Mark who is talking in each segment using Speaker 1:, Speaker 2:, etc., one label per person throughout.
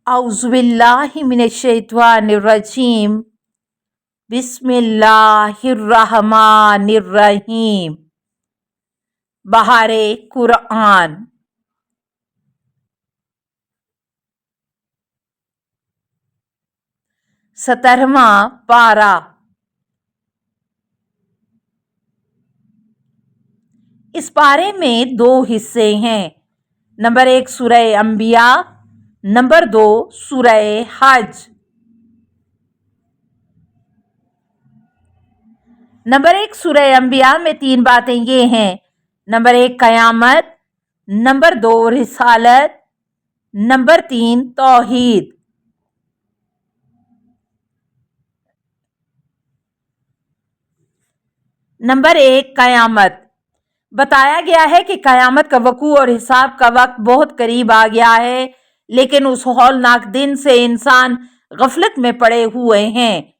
Speaker 1: औज़ुबिल्लाहि मिनश्शैतानिर्रजीम बिस्मिल्लाहिर्रहमानिर्रहीम। बहारे कुरआन। 17वां पारा। इस पारे में 2 हिस्से हैं। नंबर 1 सूरह अंबिया, नंबर 2 सूरह हज। नंबर 1 सूरह अंबिया में 3 बातें ये हैं। नंबर 1 कयामत, नंबर 2 रिसालत, नंबर 3 तौहीद। नंबर 1 कयामत। बताया गया है कि कयामत का वकूअ और हिसाब का वक्त बहुत करीब आ गया है, लेकिन उस हौलनाक दिन से इंसान गफलत में पड़े हुए हैं।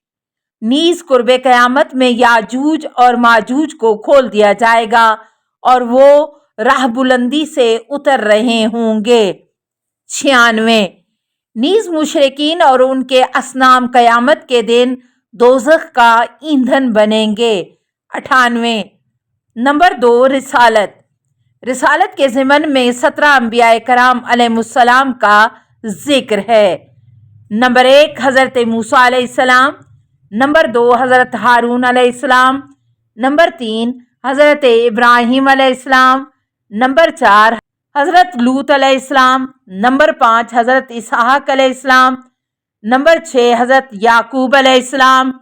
Speaker 1: नीज कुर्बे कयामत में याजूज और माजूज को खोल दिया जाएगा और वो राह बुलंदी से उतर रहे होंगे। 96। नीज मुशरिकीन और उनके असनाम कयामत के दिन दोज़ख का ईंधन बनेंगे। 98। नंबर 2 रिसालत। रिसालत के ज़िमन में 17 अंबिया कराम अलैहिस्सलाम का जिक्र है। नंबर 1 हज़रत मूसा अलैहिस्सलाम, नंबर 2 हज़रत हारून अलैहिस्सलाम, नंबर 3 हज़रत इब्राहीम अलैहिस्सलाम, नंबर 4 हज़रत लूत अलैहिस्सलाम, नंबर 5 हज़रत इसहाक अलैहिस्सलाम, नंबर 6 हज़रत याकूब अलैहिस्सलाम,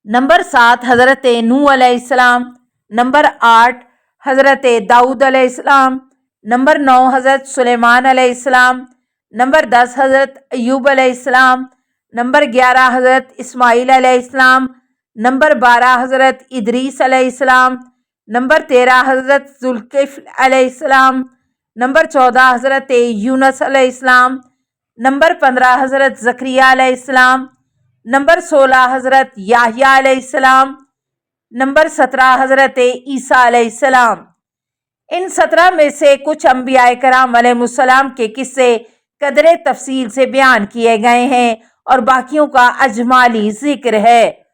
Speaker 1: नंबर 7 हज़रत नूह अलैहिस्सलाम, नंबर 8 हज़रत दाऊद अलैहिस्सलाम, नंबर 9 हज़रत सुलेमान अलैहिस्सलाम, नंबर 10 हज़रत अय्यूब अलैहिस्सलाम, नंबर 11 हज़रत इस्माईल अलैहिस्सलाम, नंबर 12 हज़रत इदरीस अलैहिस्सलाम, नंबर 13 हज़रत ज़ुल्किफ्ल अलैहिस्सलाम, नंबर 14 हज़रत यूनुस अलैहिस्सलाम, नंबर 15 हज़रत ज़करिया अलैहिस्सलाम, नंबर 16 हज़रत याह्या अलैहिस्सलाम, नंबर 17 हज़रत ईसा अलैहिस्सलाम। इन 17 में से कुछ अंबिया कराम अलैहिस्सलाम के किस्से कदरे तफसील से बयान किए गए हैं और बाकियों का अजमाली जिक्र है।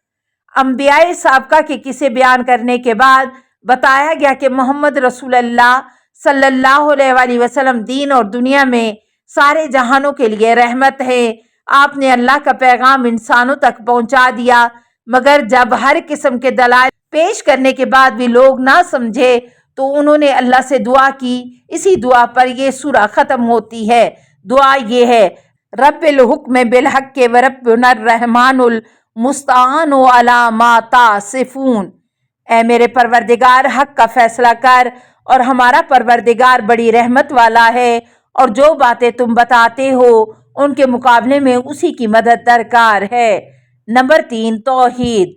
Speaker 1: अंबिया साबका के किस्से बयान करने के बाद बताया गया कि मोहम्मद रसूलुल्लाह सल्लल्लाहु अलैहि वसल्लम दीन और दुनिया में सारे जहानों के लिए रहमत है। आपने अल्लाह का पैगाम इंसानों तक पहुंचा दिया, मगर जब हर किस्म के दलाइल पेश करने के बाद भी लोग ना समझे तो उन्होंने अल्लाह से दुआ की। इसी दुआ पर यह सूरा ख़त्म होती है। दुआ ये है, रब्बिल हुक्म बिल हक़्क़ि व रब्बुनर रहमानुल मुस्तआनु अला मा तासिफून। ऐ मेरे परवरदिगार, हक का फैसला कर और हमारा परवरदिगार बड़ी रहमत वाला है और जो बातें तुम बताते हो उनके मुकाबले में उसी की मदद दरकार है। नंबर 3 तौहीद।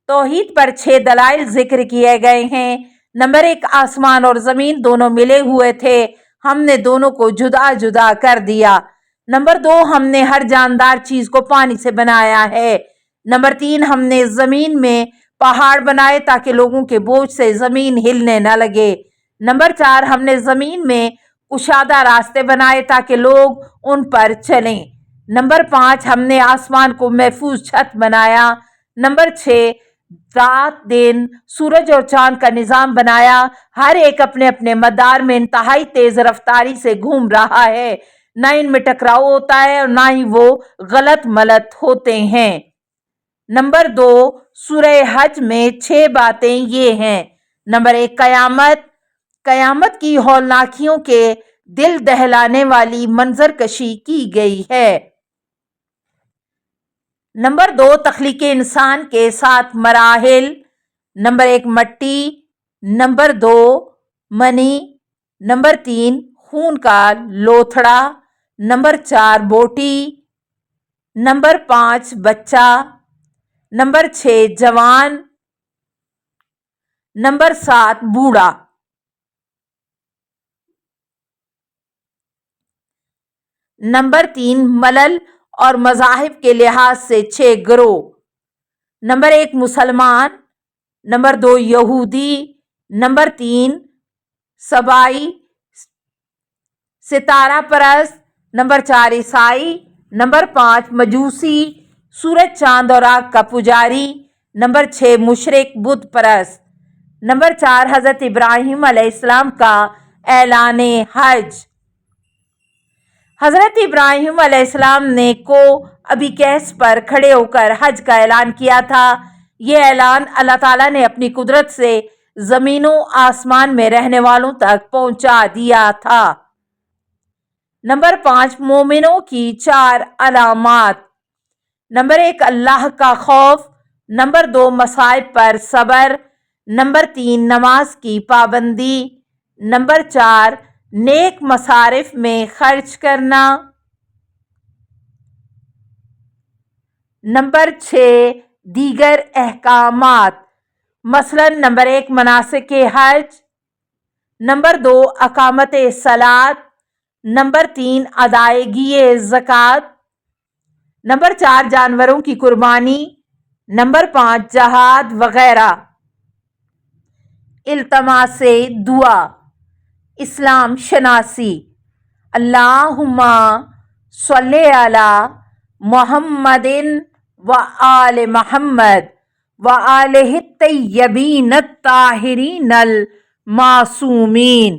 Speaker 1: तौहीद पर 6 दलाइल जिक्र किए गए हैं। नंबर 1 आसमान और ज़मीन दोनों मिले हुए थे, हमने दोनों को जुदा जुदा कर दिया। नंबर 2 हमने हर जानदार चीज को पानी से बनाया है। नंबर 3 हमने ज़मीन में पहाड़ बनाए ताकि लोगों के बोझ से ज़मीन हिलने न लगे। नंबर 4 हमने ज़मीन में कुशादा रास्ते बनाए ताकि लोग उन पर चलें। नंबर 5 हमने आसमान को महफूज छत बनाया। नंबर 6 रात दिन सूरज और चांद का निज़ाम बनाया, हर एक अपने अपने मदार में इंतहाई तेज रफ्तारी से घूम रहा है। ना इनमें टकराव होता है और ना ही वो गलत मलत होते हैं। नंबर 2 सूरह हज में 6 बातें ये हैं। नंबर 1 कयामत। कयामत की हौलनाकियों के दिल दहलाने वाली मंजर कशी की गई है। नंबर 2 तख्लीक इंसान के 7 मराहिल। नंबर 1 मट्टी, नंबर 2 मनी, नंबर 3 खून का लोथड़ा, नंबर 4 बोटी, नंबर 5 बच्चा, नंबर 6 जवान, नंबर 7 बूढ़ा। नंबर 3 मलल और मज़ाहिब के लिहाज से 6 गिरोह। नंबर 1 मुसलमान, नंबर 2 यहूदी, नंबर 3 सबाई सितारा परस्त, नंबर 4 ईसाई, نمبر 5 مجوسی، سورج چاند اور آگ کا پجاری۔ نمبر 6 مشرک، بت پرست۔ نمبر 4 حضرت ابراہیم علیہ السلام کا اعلان حج۔ حضرت ابراہیم علیہ السلام نے ابی قیس پر کھڑے ہو کر حج کا اعلان کیا تھا۔ یہ اعلان اللہ تعالیٰ نے اپنی قدرت سے زمین و آسمان میں رہنے والوں تک پہنچا دیا تھا۔ نمبر 5 مومنوں کی 4 علامات۔ نمبر 1 اللہ کا خوف۔ نمبر 2 مصائب پر صبر۔ نمبر 3 نماز کی پابندی۔ نمبر 4 نیک مصارف میں خرچ کرنا۔ نمبر 6 دیگر احکامات، مثلا نمبر 1 مناسک حج۔ نمبر 2 اقامت صلاۃ۔ نمبر 3 ادائیگی زکوٰۃ۔ نمبر 4 جانوروں کی قربانی۔ نمبر 5 جہاد وغیرہ۔ التماس دعا، اسلام شناسی۔ اللہم صلی علی محمد وآل محمد وآلہ الطیبین الطاہرین المعصومین۔